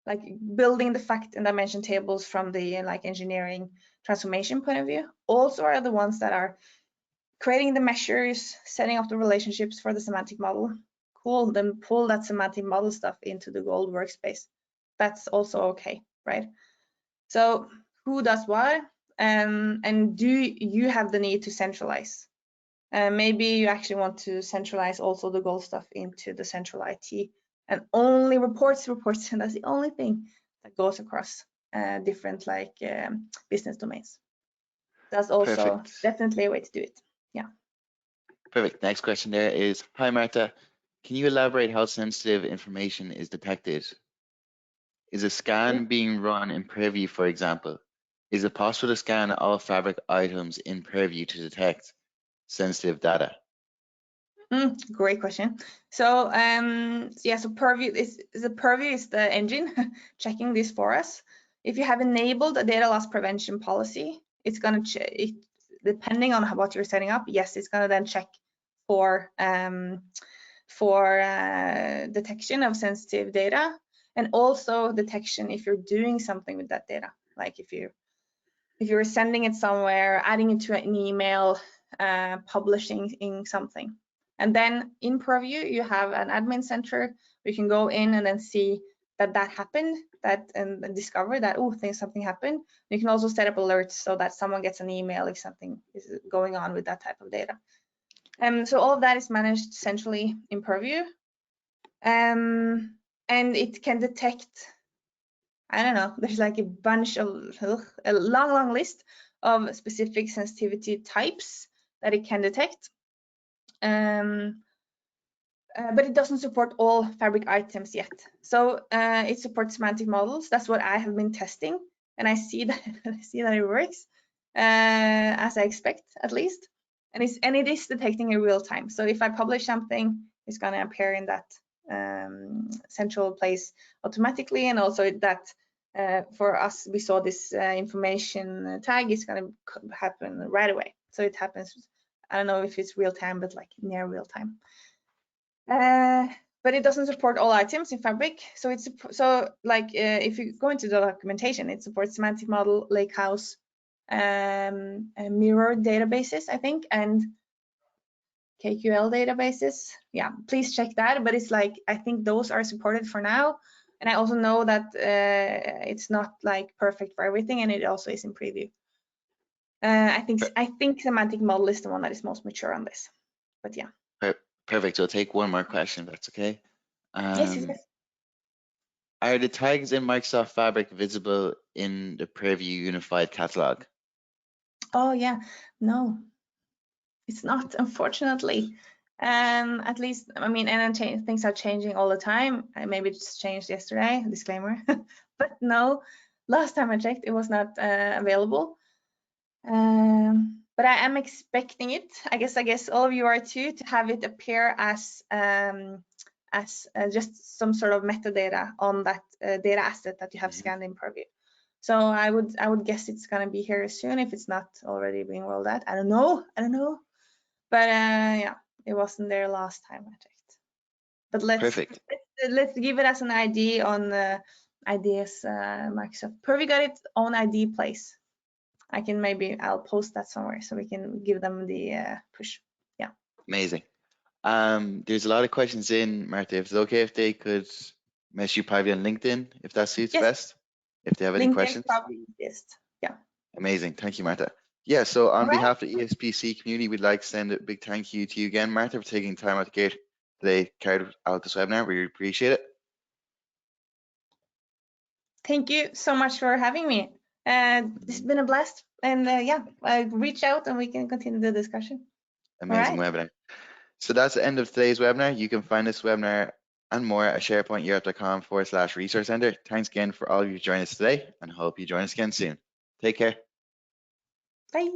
like building the fact and dimension tables from the like engineering transformation point of view, also are the ones that are creating the measures, setting up the relationships for the semantic model. Cool, then pull that semantic model stuff into the gold workspace. That's also okay, right? So who does what? And do you have the need to centralize? Maybe you actually want to centralize also the gold stuff into the central IT and only reports, and that's the only thing that goes across different like business domains. That's also definitely a way to do it. Yeah. Perfect. Next question there is, hi Marta, can you elaborate how sensitive information is detected? Is a scan being run in Purview, for example? Is it possible to scan all Fabric items in Purview to detect sensitive data? Great question. So yeah, so Purview is the engine checking this for us. If you have enabled a data loss prevention policy, it's going to depending on what you're setting up, yes, it's going to then check for detection of sensitive data, and also detection if you're doing something with that data, like if you're sending it somewhere, adding it to an email, publishing in something. And then in Purview, you have an admin center. We can go in and then see that happened, and discover that, oh, something happened. You can also set up alerts so that someone gets an email if something is going on with that type of data. So all of that is managed centrally in Purview. And it can detect, I don't know, there's like a bunch of, a long list of specific sensitivity types that it can detect. But it doesn't support all Fabric items yet. So it supports semantic models. That's what I have been testing, and I see that it works as I expect, at least. And it is detecting in real time. So if I publish something, it's going to appear in that central place automatically, and also that for us, we saw this information tag is going to happen right away. So it happens. I don't know if it's real time, but like near real time. But it doesn't support all items in Fabric. So it's if you go into the documentation, it supports semantic model, lakehouse, mirror databases, I think, and KQL databases. Yeah, please check that. But it's like, I think those are supported for now. And I also know that it's not like perfect for everything, and it also is in preview. I think semantic model is the one that is most mature on this. But yeah. Perfect. So I'll take one more question, if that's okay. Yes. Are the tags in Microsoft Fabric visible in the Purview Unified Catalog? Oh yeah, no, it's not, unfortunately. At least, I mean, and things are changing all the time. Maybe it just changed yesterday, disclaimer. But no, last time I checked, it was not available. But I am expecting it. I guess all of you are too, to have it appear as just some sort of metadata on that data asset that you have scanned in Purview. So I would guess it's gonna be here soon if it's not already being rolled out. I don't know. But yeah, it wasn't there last time I checked. But let's give it as an ID on ideas. Microsoft Purview got its own ID place. I'll post that somewhere so we can give them the push. Yeah. Amazing. There's a lot of questions in, Martha. If it's okay if they could message you probably on LinkedIn, if that suits best, if they have any questions. Probably best. Yeah. Amazing. Thank you, Martha. Yeah, so on All behalf of the ESPC community, we'd like to send a big thank you to you again, Martha, for taking time out to get today carried out this webinar. We really appreciate it. Thank you so much for having me. It's been a blast. And yeah, reach out and we can continue the discussion. Amazing webinar. So that's the end of today's webinar. You can find this webinar and more at sharepointeurope.com/resource center. Thanks again for all of you joining us today, and hope you join us again soon. Take care. Bye.